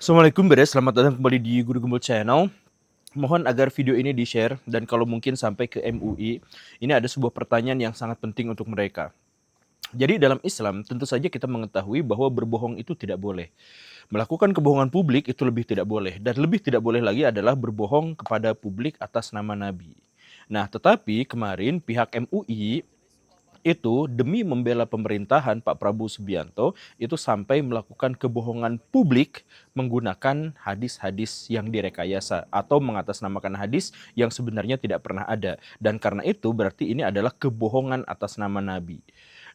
Assalamualaikum Beres, selamat datang kembali di Guru Gembul Channel. Mohon agar video ini di-share dan kalau mungkin sampai ke MUI. Ini ada sebuah pertanyaan yang sangat penting untuk mereka. Jadi dalam Islam tentu saja kita mengetahui bahwa berbohong itu tidak boleh. Melakukan kebohongan publik itu lebih tidak boleh. Dan lebih tidak boleh lagi adalah berbohong kepada publik atas nama Nabi. Nah, tetapi kemarin pihak MUI itu demi membela pemerintahan Pak Prabowo Subianto itu sampai melakukan kebohongan publik menggunakan hadis-hadis yang direkayasa atau mengatasnamakan hadis yang sebenarnya tidak pernah ada. Dan karena itu berarti ini adalah kebohongan atas nama Nabi.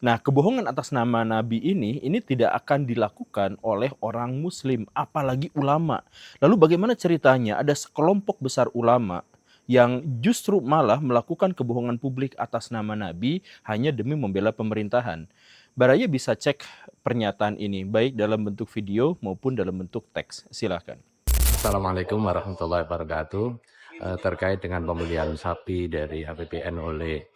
Nah, kebohongan atas nama Nabi ini tidak akan dilakukan oleh orang Muslim, apalagi ulama. Lalu bagaimana ceritanya ada sekelompok besar ulama yang justru malah melakukan kebohongan publik atas nama Nabi hanya demi membela pemerintahan. Baraya bisa cek pernyataan ini, baik dalam bentuk video maupun dalam bentuk teks. Silakan. Assalamualaikum warahmatullahi wabarakatuh. Terkait dengan pembelian sapi dari APBN oleh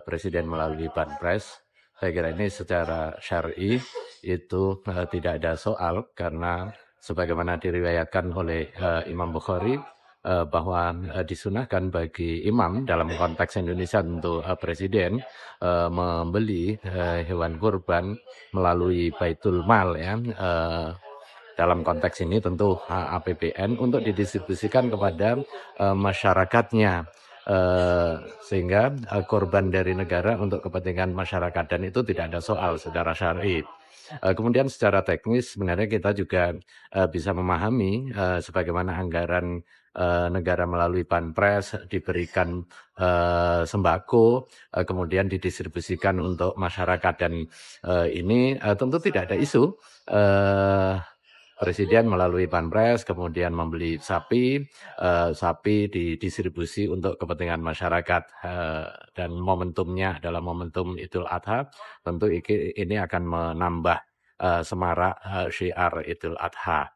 Presiden melalui Banpres, saya kira ini secara syar'i itu tidak ada soal, karena sebagaimana diriwayatkan oleh Imam Bukhari bahwa disunahkan bagi imam dalam konteks Indonesia untuk presiden membeli hewan kurban melalui Baitul Mal, ya. Dalam konteks ini tentu APBN untuk didistribusikan kepada masyarakatnya, sehingga korban dari negara untuk kepentingan masyarakat, dan itu tidak ada soal secara syar'i. Kemudian secara teknis sebenarnya kita juga bisa memahami sebagaimana anggaran negara melalui Banpres diberikan sembako, kemudian didistribusikan untuk masyarakat, dan ini tentu tidak ada isu. Presiden melalui Banpres kemudian membeli sapi, sapi didistribusi untuk kepentingan masyarakat, dan momentumnya adalah momentum Idul Adha. Tentu ini akan menambah semarak syiar Idul Adha.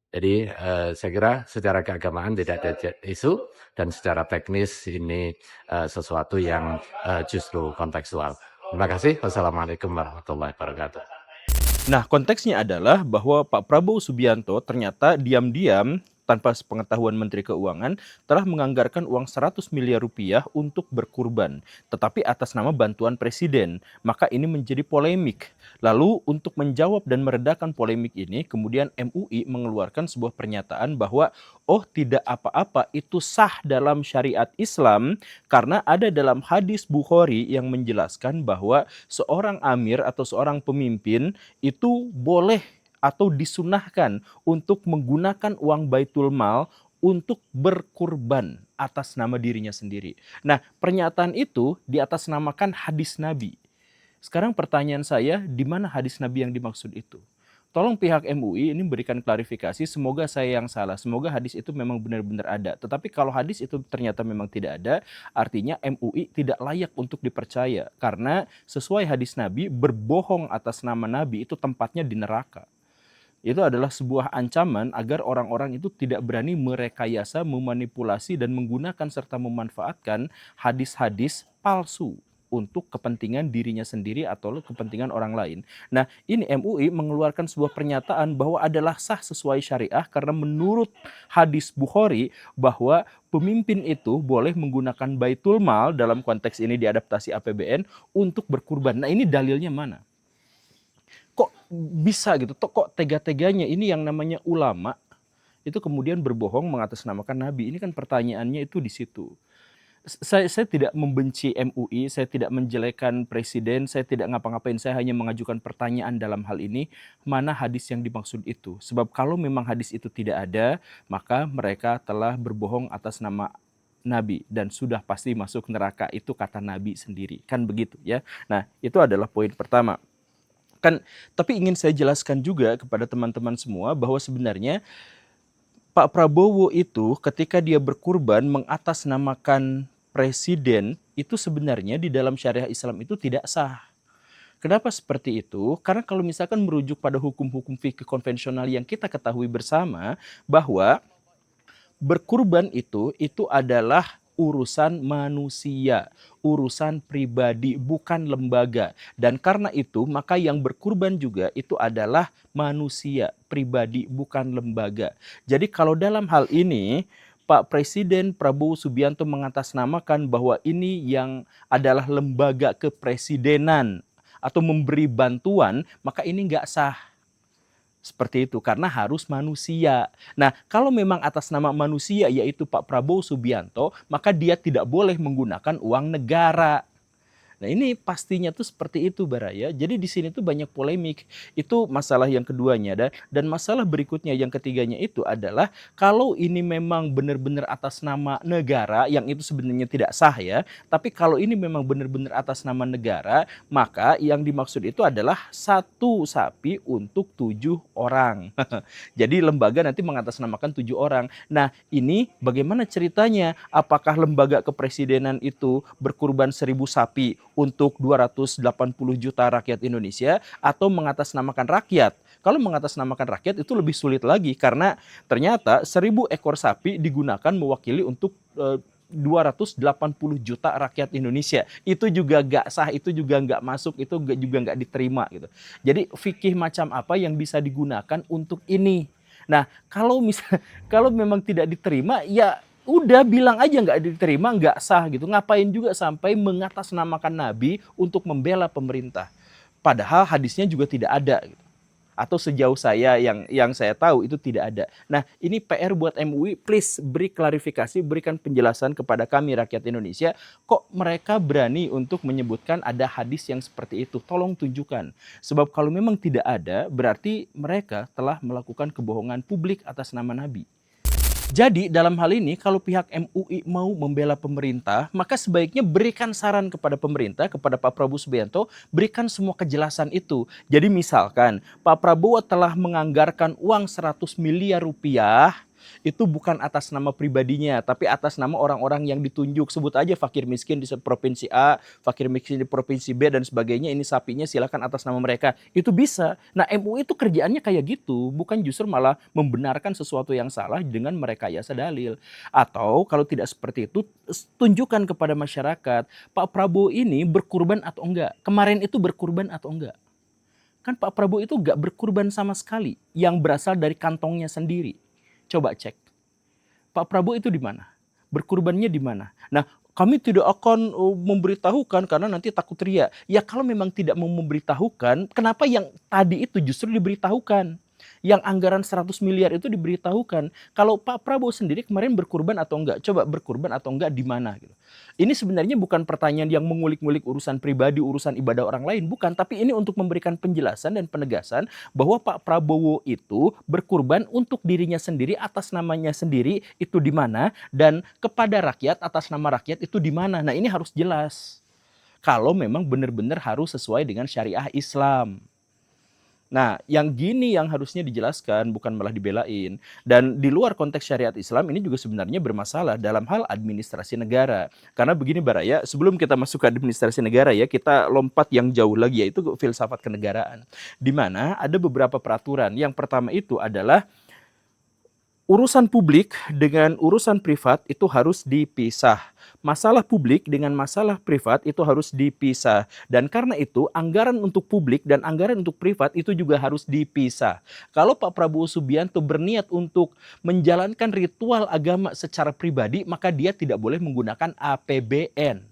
Jadi saya kira secara keagamaan tidak ada isu, dan secara teknis ini sesuatu yang justru kontekstual. Terima kasih. Wassalamualaikum warahmatullahi wabarakatuh. Nah, konteksnya adalah bahwa Pak Prabowo Subianto ternyata diam-diam tanpa sepengetahuan Menteri Keuangan telah menganggarkan uang 100 miliar rupiah untuk berkurban, tetapi atas nama bantuan presiden. Maka ini menjadi polemik. Lalu untuk menjawab dan meredakan polemik ini, kemudian MUI mengeluarkan sebuah pernyataan bahwa oh, tidak apa-apa, itu sah dalam syariat Islam karena ada dalam hadis Bukhari yang menjelaskan bahwa seorang amir atau seorang pemimpin itu boleh atau disunahkan untuk menggunakan uang Baitul Mal untuk berkurban atas nama dirinya sendiri. Nah, pernyataan itu diatasnamakan hadis Nabi. Sekarang pertanyaan saya, di mana hadis Nabi yang dimaksud itu? Tolong pihak MUI ini berikan klarifikasi, semoga saya yang salah, semoga hadis itu memang benar-benar ada. Tetapi kalau hadis itu ternyata memang tidak ada, artinya MUI tidak layak untuk dipercaya. Karena sesuai hadis Nabi, berbohong atas nama Nabi itu tempatnya di neraka. Itu adalah sebuah ancaman agar orang-orang itu tidak berani merekayasa, memanipulasi, dan menggunakan serta memanfaatkan hadis-hadis palsu untuk kepentingan dirinya sendiri atau kepentingan orang lain. Nah, ini MUI mengeluarkan sebuah pernyataan bahwa adalah sah sesuai syariah karena menurut hadis Bukhari bahwa pemimpin itu boleh menggunakan Baitul Mal dalam konteks ini diadaptasi APBN untuk berkurban. Nah, ini dalilnya mana? Kok bisa gitu, kok tega-teganya ini yang namanya ulama itu kemudian berbohong mengatasnamakan Nabi. Ini kan pertanyaannya itu di situ. Saya tidak membenci MUI, saya tidak menjelekan presiden, saya tidak ngapa-ngapain, saya hanya mengajukan pertanyaan dalam hal ini, mana hadis yang dimaksud itu. Sebab kalau memang hadis itu tidak ada, maka mereka telah berbohong atas nama Nabi dan sudah pasti masuk neraka, itu kata Nabi sendiri. Kan begitu ya. Nah, itu adalah poin pertama. Tapi ingin saya jelaskan juga kepada teman-teman semua bahwa sebenarnya Pak Prabowo itu ketika dia berkurban mengatasnamakan presiden itu sebenarnya di dalam syariah Islam itu tidak sah. Kenapa seperti itu? Karena kalau misalkan merujuk pada hukum-hukum fikih konvensional yang kita ketahui bersama bahwa berkurban itu adalah urusan manusia, urusan pribadi, bukan lembaga. Dan karena itu, maka yang berkurban juga itu adalah manusia, pribadi, bukan lembaga. Jadi kalau dalam hal ini, Pak Presiden Prabowo Subianto mengatasnamakan bahwa ini yang adalah lembaga kepresidenan atau memberi bantuan, maka ini nggak sah. Seperti itu, karena harus manusia. Nah, kalau memang atas nama manusia, yaitu Pak Prabowo Subianto, maka dia tidak boleh menggunakan uang negara. Nah, ini pastinya tuh seperti itu, Baraya. Jadi di sini tuh banyak polemik. Itu masalah yang keduanya. Dan masalah berikutnya yang ketiganya itu adalah kalau ini memang benar-benar atas nama negara, yang itu sebenarnya tidak sah ya. Tapi kalau ini memang benar-benar atas nama negara, maka yang dimaksud itu adalah satu sapi untuk 7 orang. Jadi lembaga nanti mengatasnamakan 7 orang. Nah, ini bagaimana ceritanya? Apakah lembaga kepresidenan itu berkurban 1.000 sapi untuk 280 juta rakyat Indonesia atau mengatasnamakan rakyat? Kalau mengatasnamakan rakyat itu lebih sulit lagi karena ternyata 1.000 ekor sapi digunakan mewakili untuk 280 juta rakyat Indonesia. Itu juga gak sah, itu juga gak masuk, itu juga gak diterima gitu. Jadi fikih macam apa yang bisa digunakan untuk ini? Nah, kalau memang tidak diterima, ya udah bilang aja nggak diterima, nggak sah gitu. Ngapain juga sampai mengatasnamakan Nabi untuk membela pemerintah? Padahal hadisnya juga tidak ada gitu. Atau sejauh saya yang saya tahu itu tidak ada. Nah, ini PR buat MUI, please beri klarifikasi, berikan penjelasan kepada kami rakyat Indonesia, kok mereka berani untuk menyebutkan ada hadis yang seperti itu. Tolong tunjukkan. Sebab kalau memang tidak ada, berarti mereka telah melakukan kebohongan publik atas nama Nabi. Jadi dalam hal ini kalau pihak MUI mau membela pemerintah, maka sebaiknya berikan saran kepada pemerintah, kepada Pak Prabowo Subianto, berikan semua kejelasan itu. Jadi misalkan Pak Prabowo telah menganggarkan uang 100 miliar rupiah, itu bukan atas nama pribadinya, tapi atas nama orang-orang yang ditunjuk. Sebut aja fakir miskin di provinsi A, fakir miskin di provinsi B, dan sebagainya. Ini sapinya silakan atas nama mereka. Itu bisa. Nah, MUI itu kerjaannya kayak gitu, bukan justru malah membenarkan sesuatu yang salah dengan merekayasa dalil. Atau kalau tidak seperti itu, tunjukkan kepada masyarakat, Pak Prabowo ini berkurban atau enggak? Kemarin itu berkurban atau enggak? Kan Pak Prabowo itu enggak berkurban sama sekali, yang berasal dari kantongnya sendiri. Coba cek. Pak Prabowo itu di mana? Berkurbannya di mana? Nah, kami tidak akan memberitahukan karena nanti takut riya. Ya kalau memang tidak mau memberitahukan, kenapa yang tadi itu justru diberitahukan? Yang anggaran 100 miliar itu diberitahukan. Kalau Pak Prabowo sendiri kemarin berkurban atau enggak? Coba berkurban atau enggak di mana gitu. Ini sebenarnya bukan pertanyaan yang mengulik-ngulik urusan pribadi, urusan ibadah orang lain, bukan, tapi ini untuk memberikan penjelasan dan penegasan bahwa Pak Prabowo itu berkurban untuk dirinya sendiri atas namanya sendiri itu di mana, dan kepada rakyat atas nama rakyat itu di mana. Nah, ini harus jelas. Kalau memang benar-benar harus sesuai dengan syariah Islam. Nah, yang gini yang harusnya dijelaskan, bukan malah dibelain. Dan di luar konteks syariat Islam, ini juga sebenarnya bermasalah dalam hal administrasi negara. Karena begini Baraya, sebelum kita masuk ke administrasi negara ya, kita lompat yang jauh lagi, yaitu filsafat kenegaraan. Di mana ada beberapa peraturan. Yang pertama itu adalah urusan publik dengan urusan privat itu harus dipisah. Masalah publik dengan masalah privat itu harus dipisah. Dan karena itu anggaran untuk publik dan anggaran untuk privat itu juga harus dipisah. Kalau Pak Prabowo Subianto berniat untuk menjalankan ritual agama secara pribadi, maka dia tidak boleh menggunakan APBN.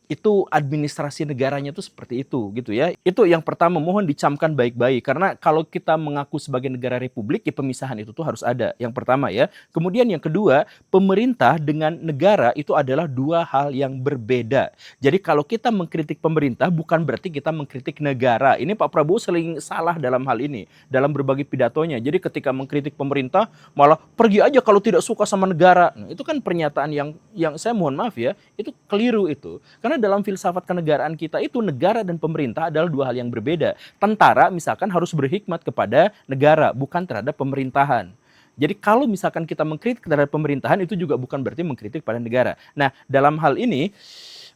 Itu administrasi negaranya tuh seperti itu gitu ya. Itu yang pertama, mohon dicamkan baik-baik karena kalau kita mengaku sebagai negara republik ya pemisahan itu tuh harus ada. Yang pertama ya. Kemudian yang kedua, pemerintah dengan negara itu adalah dua hal yang berbeda. Jadi kalau kita mengkritik pemerintah bukan berarti kita mengkritik negara. Ini Pak Prabowo sering salah dalam hal ini, dalam berbagai pidatonya. Jadi ketika mengkritik pemerintah malah pergi aja kalau tidak suka sama negara. Nah, itu kan pernyataan yang saya mohon maaf ya, itu keliru itu. Karena dalam filsafat kenegaraan kita itu negara dan pemerintah adalah dua hal yang berbeda. Tentara misalkan harus berhikmat kepada negara, bukan terhadap pemerintahan. Jadi kalau misalkan kita mengkritik terhadap pemerintahan itu juga bukan berarti mengkritik pada negara. Nah, dalam hal ini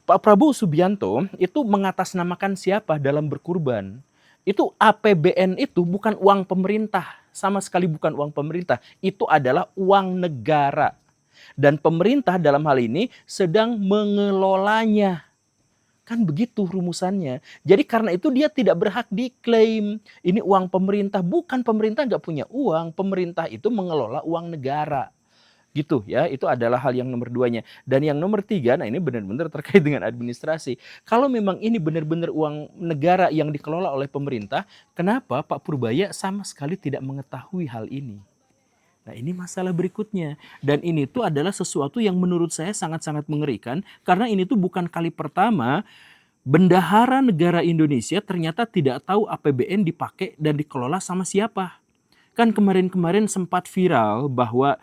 Pak Prabowo Subianto itu mengatasnamakan siapa dalam berkurban. Itu APBN itu bukan uang pemerintah, sama sekali bukan uang pemerintah. Itu adalah uang negara. dan pemerintah dalam hal ini sedang mengelolanya. Kan begitu rumusannya. Jadi karena itu dia tidak berhak diklaim. Ini uang pemerintah. Bukan, pemerintah nggak punya uang. Pemerintah itu mengelola uang negara. Gitu ya, itu adalah hal yang nomor duanya. Dan yang nomor tiga, nah ini benar-benar terkait dengan administrasi. Kalau memang ini benar-benar uang negara yang dikelola oleh pemerintah, kenapa Pak Purbaya sama sekali tidak mengetahui hal ini? Nah ini masalah berikutnya. Dan ini tuh adalah sesuatu yang menurut saya sangat-sangat mengerikan. Karena ini tuh bukan kali pertama bendahara negara Indonesia ternyata tidak tahu APBN dipakai dan dikelola sama siapa. Kan kemarin-kemarin sempat viral bahwa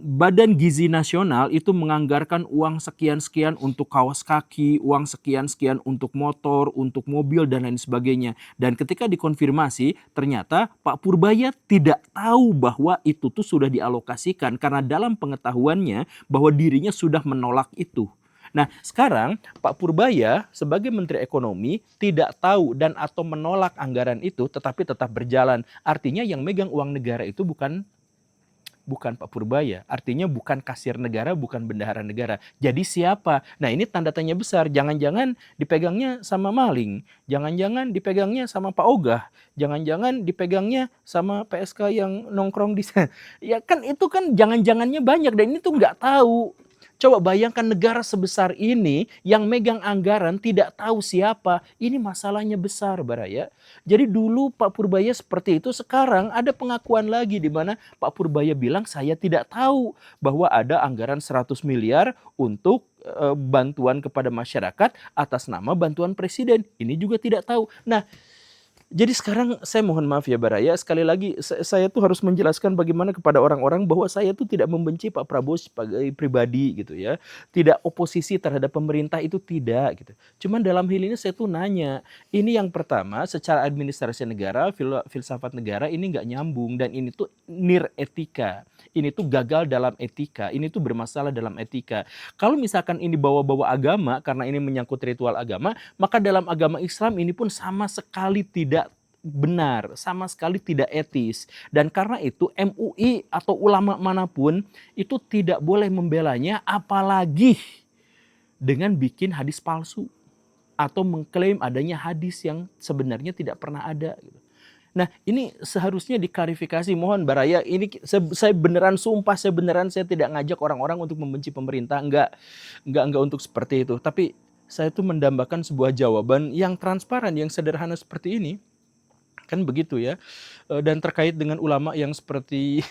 Badan Gizi Nasional itu menganggarkan uang sekian-sekian untuk kaos kaki, uang sekian-sekian untuk motor, untuk mobil, dan lain sebagainya. Dan ketika dikonfirmasi, ternyata Pak Purbaya tidak tahu bahwa itu tuh sudah dialokasikan karena dalam pengetahuannya bahwa dirinya sudah menolak itu. Nah, sekarang Pak Purbaya sebagai Menteri Ekonomi tidak tahu dan atau menolak anggaran itu tetapi tetap berjalan. Artinya yang megang uang negara itu bukan Pak Purbaya, artinya bukan kasir negara, bukan bendahara negara. Jadi siapa? Nah ini tanda tanya besar, jangan-jangan dipegangnya sama maling, jangan-jangan dipegangnya sama Pak Ogah, jangan-jangan dipegangnya sama PSK yang nongkrong di sana. Ya kan itu kan jangan-jangannya banyak dan ini tuh nggak tahu. Coba bayangkan negara sebesar ini yang megang anggaran tidak tahu siapa. Ini masalahnya besar, Baraya. Jadi dulu Pak Purbaya seperti itu, sekarang ada pengakuan lagi di mana Pak Purbaya bilang saya tidak tahu bahwa ada anggaran 100 miliar untuk bantuan kepada masyarakat atas nama bantuan presiden. Ini juga tidak tahu. Nah, jadi sekarang saya mohon maaf ya Baraya, sekali lagi saya tuh harus menjelaskan bagaimana kepada orang-orang bahwa saya tuh tidak membenci Pak Prabowo sebagai pribadi gitu ya. Tidak oposisi terhadap pemerintah itu tidak gitu. Cuman dalam hal ini saya tuh nanya, ini yang pertama secara administrasi negara, filsafat negara ini nggak nyambung dan ini tuh nir etika. Ini tuh gagal dalam etika, ini tuh bermasalah dalam etika. Kalau misalkan ini bawa-bawa agama karena ini menyangkut ritual agama, maka dalam agama Islam ini pun sama sekali tidak benar, sama sekali tidak etis. Dan karena itu MUI atau ulama manapun itu tidak boleh membelanya, apalagi dengan bikin hadis palsu atau mengklaim adanya hadis yang sebenarnya tidak pernah ada gitu. Nah ini seharusnya diklarifikasi. Mohon Baraya, ini saya beneran sumpah, saya tidak ngajak orang-orang untuk membenci pemerintah, enggak untuk seperti itu. Tapi saya tuh mendambakan sebuah jawaban yang transparan, yang sederhana seperti ini. Kan begitu ya. Dan terkait dengan ulama yang seperti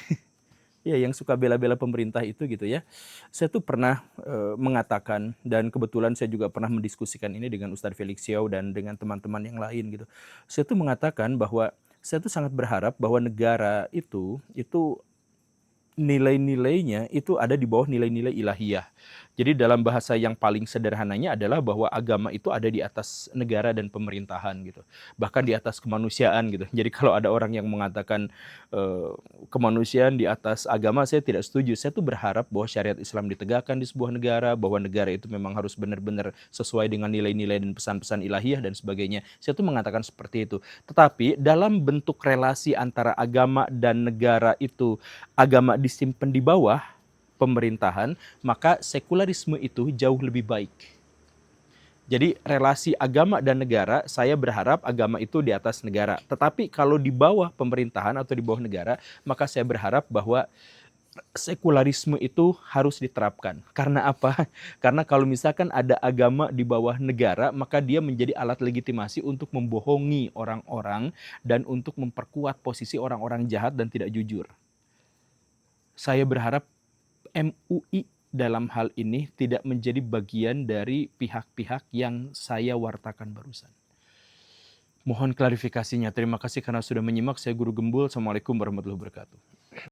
ya yang suka bela-bela pemerintah itu gitu ya. Saya tuh pernah mengatakan, dan kebetulan saya juga pernah mendiskusikan ini dengan Ustadz Felix Xiao dan dengan teman-teman yang lain gitu. Saya tuh mengatakan bahwa saya tuh sangat berharap bahwa negara itu nilai-nilainya itu ada di bawah nilai-nilai ilahiyah. Jadi dalam bahasa yang paling sederhananya adalah bahwa agama itu ada di atas negara dan pemerintahan gitu. Bahkan di atas kemanusiaan gitu. Jadi kalau ada orang yang mengatakan kemanusiaan di atas agama, saya tidak setuju. Saya tuh berharap bahwa syariat Islam ditegakkan di sebuah negara, bahwa negara itu memang harus benar-benar sesuai dengan nilai-nilai dan pesan-pesan ilahiyah dan sebagainya. Saya tuh mengatakan seperti itu. Tetapi dalam bentuk relasi antara agama dan negara itu, agama disimpan di bawah pemerintahan, maka sekularisme itu jauh lebih baik. Jadi relasi agama dan negara, saya berharap agama itu di atas negara. Tetapi kalau di bawah pemerintahan atau di bawah negara, maka saya berharap bahwa sekularisme itu harus diterapkan. Karena apa? Karena kalau misalkan ada agama di bawah negara, maka dia menjadi alat legitimasi untuk membohongi orang-orang dan untuk memperkuat posisi orang-orang jahat dan tidak jujur. Saya berharap MUI dalam hal ini tidak menjadi bagian dari pihak-pihak yang saya wartakan barusan. Mohon klarifikasinya. Terima kasih karena sudah menyimak. Saya Guru Gembul. Assalamualaikum warahmatullahi wabarakatuh.